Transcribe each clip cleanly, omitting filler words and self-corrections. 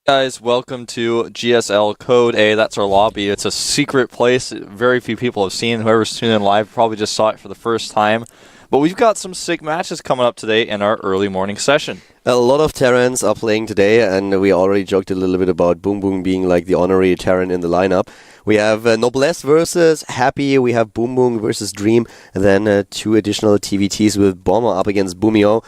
Guys, welcome to GSL Code A. That's our lobby. It's a secret place very few people have seen. Whoever's tuning in live probably just saw it for the first time. But we've got some sick matches coming up today in our early morning session. A lot of Terrans are playing today, and we already joked a little bit about Boom Boom being like the honorary Terran in the lineup. We have Noblesse versus Happy, we have Boom Boom versus Dream, and then two additional TVTs with Bomber up against Boomio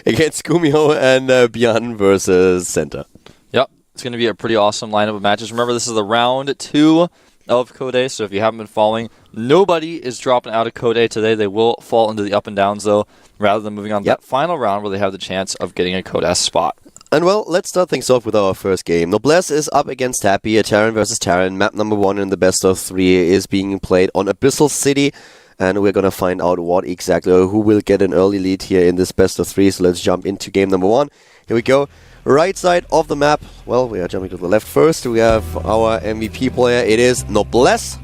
against Gumio, and Bian versus Center. Yep, it's going to be a pretty awesome lineup of matches. Remember, this is the round 2 of Code A, so if you haven't been following, nobody is dropping out of Code A today. They will fall into the up and downs, though, rather than moving on to that final round where they have the chance of getting a Code S spot. And well, let's start things off with our first game. Noblesse is up against Happy, a Terran versus Terran. Map number 1 in the best of 3 is being played on Abyssal City. And we're going to find out what exactly, who will get an early lead here in this best of 3. So let's jump into game number 1. Here we go. Right side of the map. Well, we are jumping to the left first. We have our MVP player. It is Noblesse.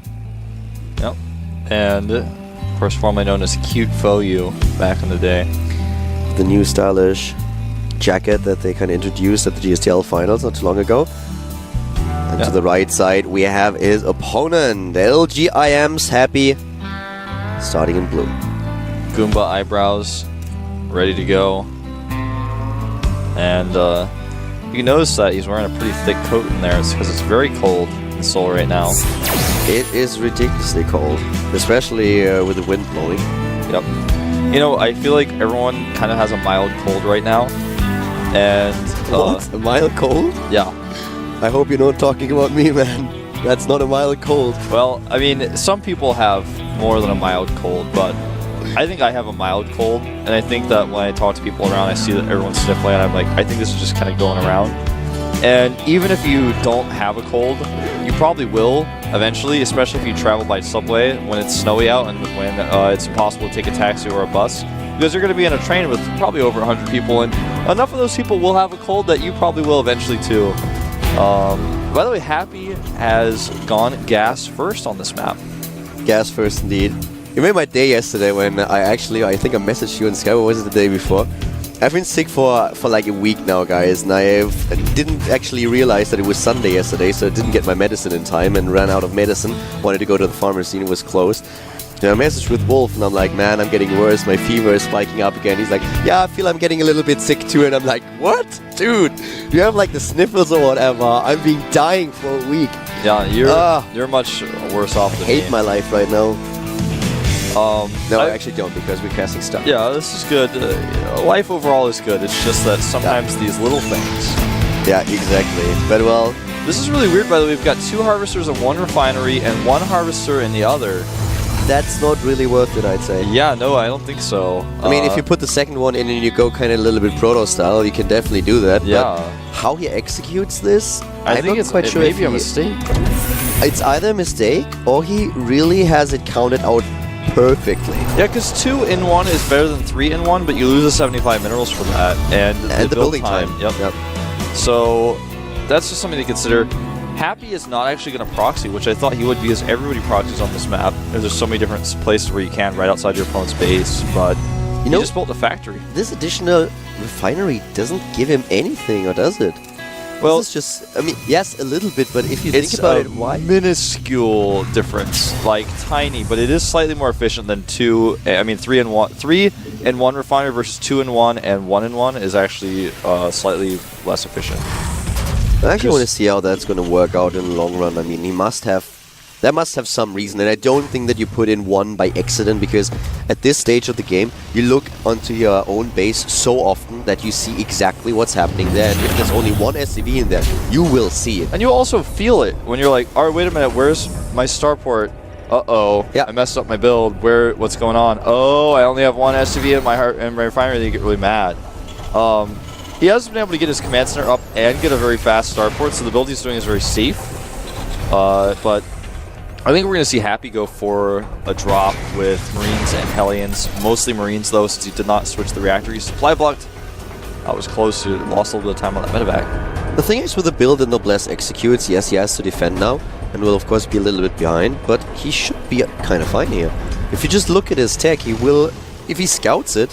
Yep. And, of course, formerly known as Cute Foyu back in the day. The new stylish jacket that they kind of introduced at the GSL finals not too long ago. And to the right side, we have his opponent, LGIM's Happy. Starting in blue. Goomba eyebrows, ready to go. And you can notice that he's wearing a pretty thick coat in there. It's because it's very cold in Seoul right now. It is ridiculously cold, especially with the wind blowing. Yep. You know, I feel like everyone kind of has a mild cold right now. And what? A mild cold? Yeah. I hope you're not talking about me, man. That's not a mild cold. Well, I mean, some people have more than a mild cold, but I think I have a mild cold, and I think that when I talk to people around, I see that everyone's sniffling, and I'm like, I think this is just kind of going around. And even if you don't have a cold, you probably will eventually, especially if you travel by subway when it's snowy out and when it's impossible to take a taxi or a bus, because you're going to be in a train with probably over 100 people, and enough of those people will have a cold that you probably will eventually too. By the way, Happy has gone gas first on this map. Gas first, indeed. You made my day yesterday when I think I messaged you on Skype, or was it the day before? I've been sick for like a week now, guys, and I didn't actually realize that it was Sunday yesterday, so I didn't get my medicine in time and ran out of medicine. Wanted to go to the pharmacy and it was closed. And I messaged with Wolf and I'm like, man, I'm getting worse, my fever is spiking up again. He's like, yeah, I feel I'm getting a little bit sick too. And I'm like, what? Dude, you have like the sniffles or whatever. I'm being dying for a week. Yeah, you're much worse off than me. I hate my life right now. No, I actually don't, because we're casting stuff. Yeah, this is good. Life overall is good. It's just that sometimes these little things. Yeah, exactly. But well, this is really weird, by the way. We've got 2 harvesters in one refinery and 1 harvester in the other. That's not really worth it, I'd say. Yeah, no, I don't think so. I mean, if you put the second one in and you go kind of a little bit proto style, you can definitely do that. Yeah. But how he executes this, I think it's quite sure maybe a mistake. It's either a mistake or he really has it counted out perfectly. Yeah, because 2 in 1 is better than 3 in 1, but you lose the 75 minerals for that. And the building time. Yep. So that's just something to consider. Happy is not actually going to proxy, which I thought he would, because everybody proxies on this map. There's so many different places where you can right outside your opponent's base, but he just built a factory. This additional refinery doesn't give him anything, or does it? Well, this is just, I mean, yes, a little bit, but if you think about it, why? Minuscule difference, like tiny, but it is slightly more efficient than 3 in 1. 3 in 1 refinery versus 2 in 1 and 1 in 1 is actually slightly less efficient. I actually want to see how that's going to work out in the long run. I mean, that must have some reason, and I don't think that you put in 1 by accident, because at this stage of the game, you look onto your own base so often that you see exactly what's happening there, and if there's only 1 SCV in there, you will see it. And you also feel it when you're like, alright, wait a minute, where's my starport? Uh-oh, yeah. I messed up my build. What's going on? Oh, I only have 1 SCV in my refinery, and you get really mad. He hasn't been able to get his command center up and get a very fast starport, so the build he's doing is very safe. But I think we're going to see Happy go for a drop with Marines and Hellions. Mostly Marines, though, since he did not switch the reactor. He supply blocked. I was close to lost a little bit of time on that medevac. The thing is, with the build that Noblesse executes, yes, he has to defend now, and will of course be a little bit behind, but he should be kind of fine here. If you just look at his tech, he will, if he scouts it,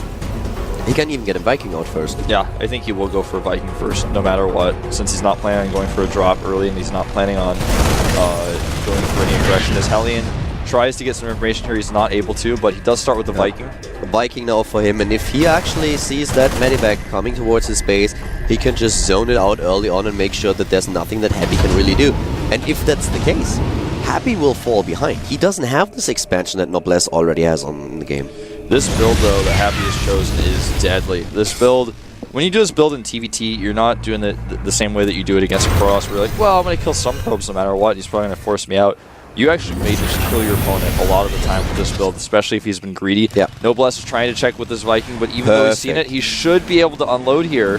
He can't even get a Viking out first. Yeah, I think he will go for a Viking first, no matter what, since he's not planning on going for a drop early and he's not planning on going for any aggression. As Hellion tries to get some information here, he's not able to, but he does start with the Viking. A Viking now for him, and if he actually sees that Medivac coming towards his base, he can just zone it out early on and make sure that there's nothing that Happy can really do. And if that's the case, Happy will fall behind. He doesn't have this expansion that Noblesse already has in the game. This build, though, that Happy has chosen is deadly. This build, when you do this build in TVT, you're not doing it the same way that you do it against a Protoss, where you're like, well, I'm going to kill some probes no matter what. He's probably going to force me out. You actually may just kill your opponent a lot of the time with this build, especially if he's been greedy. Yeah. Noblesse is trying to check with his Viking, but even though he's seen it, he should be able to unload here.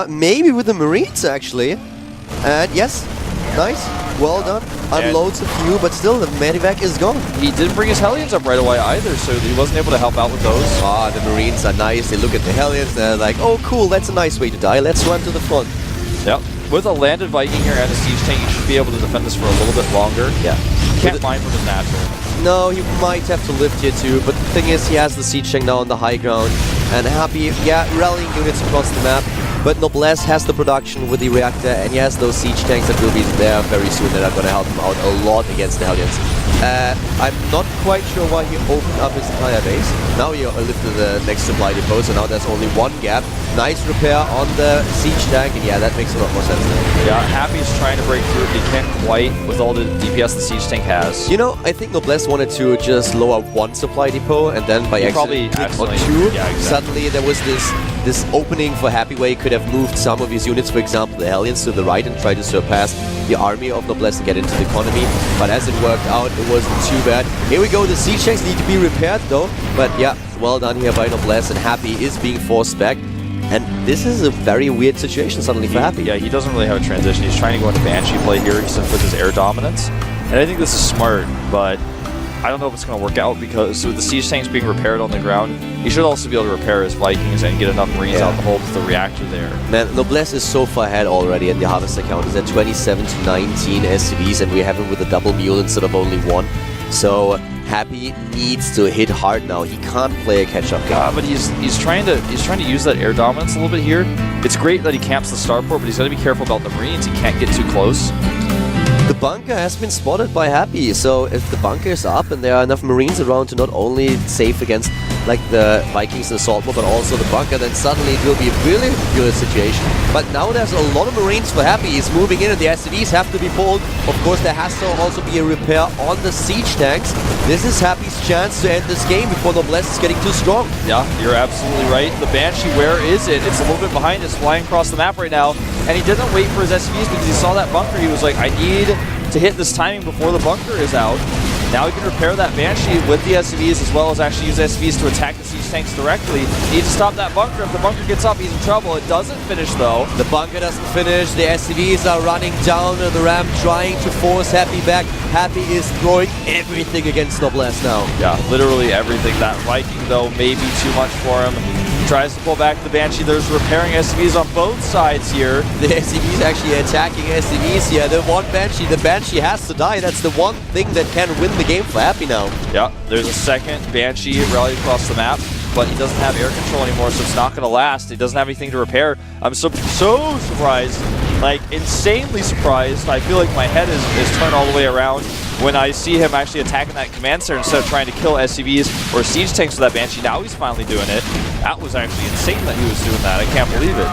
Maybe with the Marines, actually. And yes, nice. Well done. Unloads a few, but still the Medivac is gone. He didn't bring his Hellions up right away either, so he wasn't able to help out with those. Ah, the Marines are nice. They look at the Hellions, they're like, oh cool, that's a nice way to die. Let's run to the front. Yep. With a landed Viking here and a siege tank, you should be able to defend this for a little bit longer. Yeah. Can't mine from his natural. No, he might have to lift here too, but the thing is, he has the siege tank now on the high ground. And Happy, yeah, rallying units across the map. But Noblesse has the production with the reactor, and he has those siege tanks that will be there very soon that are going to help him out a lot against the Hellions. I'm not quite sure why he opened up his entire base. Now he lifted the next supply depot, so now there's only one gap. Nice repair on the siege tank, and yeah, that makes a lot more sense now. Yeah, Happy's trying to break through, but he can't quite with all the DPS the siege tank has. You know, I think Noblesse wanted to just lower one supply depot, and then by accident click on two. Yeah, exactly. Suddenly there was this opening for Happy where he could have moved some of his units, for example the Hellions, to the right and try to surpass the army of Noblesse and get into the economy. But as it worked out, it wasn't too bad. Here we go, the siege tanks need to be repaired though. But yeah, well done here by Noblesse, and Happy is being forced back. And this is a very weird situation suddenly for Happy. Yeah, he doesn't really have a transition. He's trying to go into Banshee play here with his air dominance. And I think this is smart, but I don't know if it's going to work out, because with the siege tanks being repaired on the ground, he should also be able to repair his Vikings and get enough Marines out the hole with the reactor there. Man, Noblesse is so far ahead already, and the Harvester count is at 27 to 19 SCVs, and we have him with a double mule instead of only one. So Happy needs to hit hard now. He can't play a catch-up game. But he's trying to use that air dominance a little bit here. It's great that he camps the starport, but he's got to be careful about the Marines. He can't get too close. The bunker has been spotted by Happy, so if the bunker is up and there are enough Marines around to not only save against like the Vikings and Assault Mode, but also the bunker, then suddenly it will be a really good situation. But now there's a lot of Marines for Happy. He's moving in and the SCVs have to be pulled. Of course, there has to also be a repair on the siege tanks. This is Happy's chance to end this game before Noblesse is getting too strong. Yeah, you're absolutely right. The Banshee, where is it? It's a little bit behind. It's flying across the map right now. And he didn't wait for his SCVs because he saw that bunker. He was like, I need to hit this timing before the bunker is out. Now he can repair that Banshee with the SCVs, as well as actually use SCVs to attack the siege tanks directly. He needs to stop that bunker. If the bunker gets up, he's in trouble. It doesn't finish, though. The bunker doesn't finish. The SCVs are running down the ramp, trying to force Happy back. Happy is throwing everything against Noblesse now. Yeah, literally everything. That Viking, though, may be too much for him. Tries to pull back the Banshee. There's repairing SCVs on both sides here. The SCVs actually attacking SCVs here. The one Banshee, the Banshee has to die. That's the one thing that can win the game for Happy now. Yeah, there's a second Banshee rally across the map, but he doesn't have air control anymore, so it's not going to last. He doesn't have anything to repair. I'm so surprised, like insanely surprised. I feel like my head is turned all the way around when I see him actually attacking that command center instead of trying to kill SCVs or siege tanks with that Banshee. Now he's finally doing it. That was actually insane that he was doing that. I can't believe it.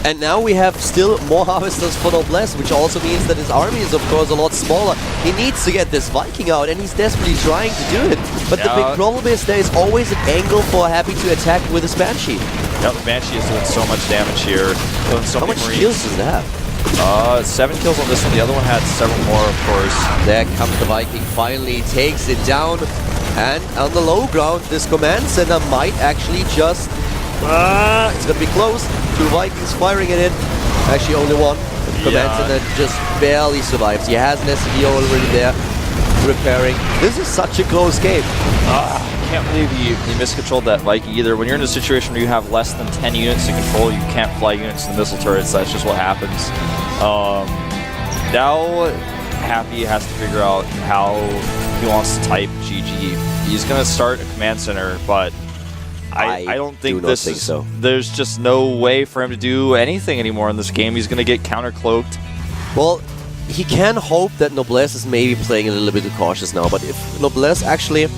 And now we have still more Harvesters for Noblesse, which also means that his army is of course a lot smaller. He needs to get this Viking out, and he's desperately trying to do it. But the big problem is there is always an angle for Happy to attack with his Banshee. Yeah, the Banshee is doing so much damage here. Doing so How many much Marines. kills does it have? 7 kills on this one. The other one had several more, of course. There comes the Viking, finally takes it down. And on the low ground, this command center might actually just... it's gonna be close. 2 Vikings firing at it. Actually only one. The command center just barely survives. He has an SCV already there, repairing. This is such a close game. I can't believe he miscontrolled that Viking either. When you're in a situation where you have less than 10 units to control, you can't fly units in the missile turrets. That's just what happens. Now Happy has to figure out how he wants to type GG. He's going to start a command center, but I don't think do not think so. There's just no way for him to do anything anymore in this game. He's going to get counter-cloaked. Well, he can hope that Noblesse is maybe playing a little bit too cautious now, but if Noblesse actually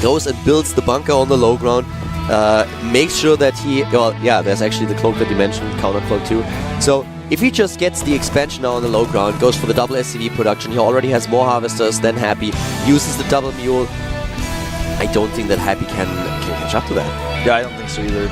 goes and builds the bunker on the low ground, makes sure that he... Well, yeah, there's actually the cloak that you mentioned, counter cloak too. So, if he just gets the expansion now on the low ground, goes for the double SCV production, he already has more harvesters than Happy, uses the double mule, I don't think that Happy can catch up to that. Yeah, I don't think so either.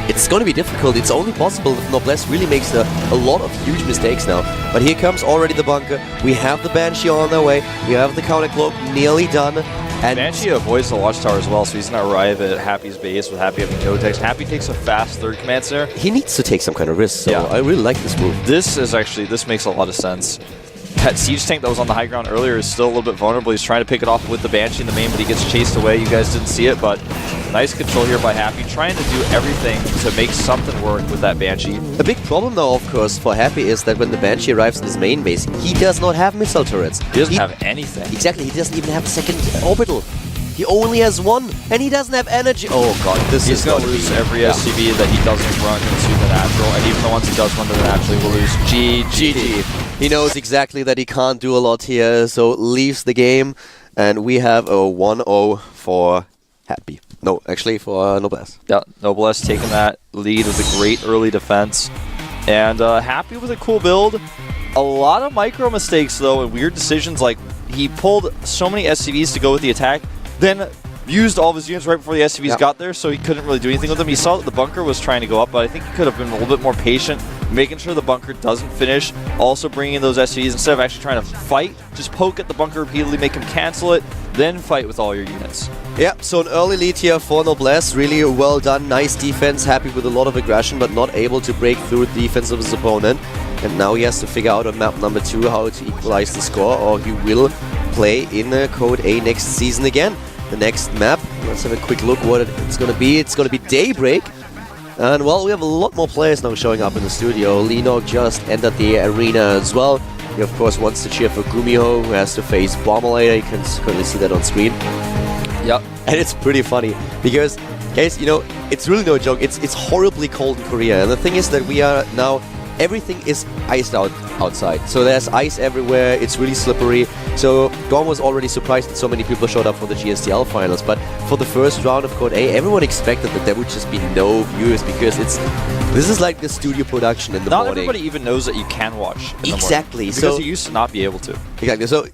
It's going to be difficult. It's only possible if Noblesse really makes a lot of huge mistakes now. But here comes already the bunker. We have the Banshee on their way. We have the counter cloak nearly done. And Banshee avoids the watchtower as well, so he's going to arrive at Happy's base with Happy having no text. Happy takes a fast third command center. He needs to take some kind of risk, so yeah. I really like this move. This makes a lot of sense. That siege tank that was on the high ground earlier is still a little bit vulnerable. He's trying to pick it off with the Banshee in the main, but he gets chased away. You guys didn't see it, but nice control here by Happy, trying to do everything to make something work with that Banshee. A big problem though, of course, for Happy is that when the Banshee arrives in his main base, he does not have missile turrets. He doesn't have anything. Exactly, he doesn't even have a second orbital. He only has one, and he doesn't have energy. Oh god, He's going to lose every SCV that he doesn't run into the natural, and even the ones he does run to the natural, he will lose. GG. He knows exactly that he can't do a lot here, so leaves the game, and we have a 1-0 for Happy. No, actually for Noblesse. Yeah, Noblesse taking that lead with a great early defense, and Happy with a cool build. A lot of micro mistakes though, and weird decisions, like he pulled so many SCVs to go with the attack, then used all of his units right before the SCVs got there, so he couldn't really do anything with them. He saw that the bunker was trying to go up, but I think he could have been a little bit more patient, making sure the bunker doesn't finish, also bringing in those SCVs instead of actually trying to fight. Just poke at the bunker repeatedly, make him cancel it, then fight with all your units. Yeah, so an early lead here for Noblesse. Really well done, nice defense, Happy with a lot of aggression, but not able to break through the defense of his opponent. And now he has to figure out on map number 2 how to equalize the score, or he will play in Code A next season again. The next map, let's have a quick look what it's going to be. It's going to be Daybreak. And well, we have a lot more players now showing up in the studio. Linog just entered the arena as well. He of course wants to cheer for Gumiho, who has to face Bomberlator. You can currently see that on screen. Yep. And it's pretty funny, because guys, you know, it's really no joke. It's horribly cold in Korea. And the thing is that we are now... Everything is iced out outside. So there's ice everywhere, it's really slippery. So Gorm was already surprised that so many people showed up for the GSL finals, but for the first round of Code A, everyone expected that there would just be no viewers, because this is like the studio production in the morning. Not everybody even knows that you can watch in the morning. Exactly. Because you used to not be able to. Exactly. So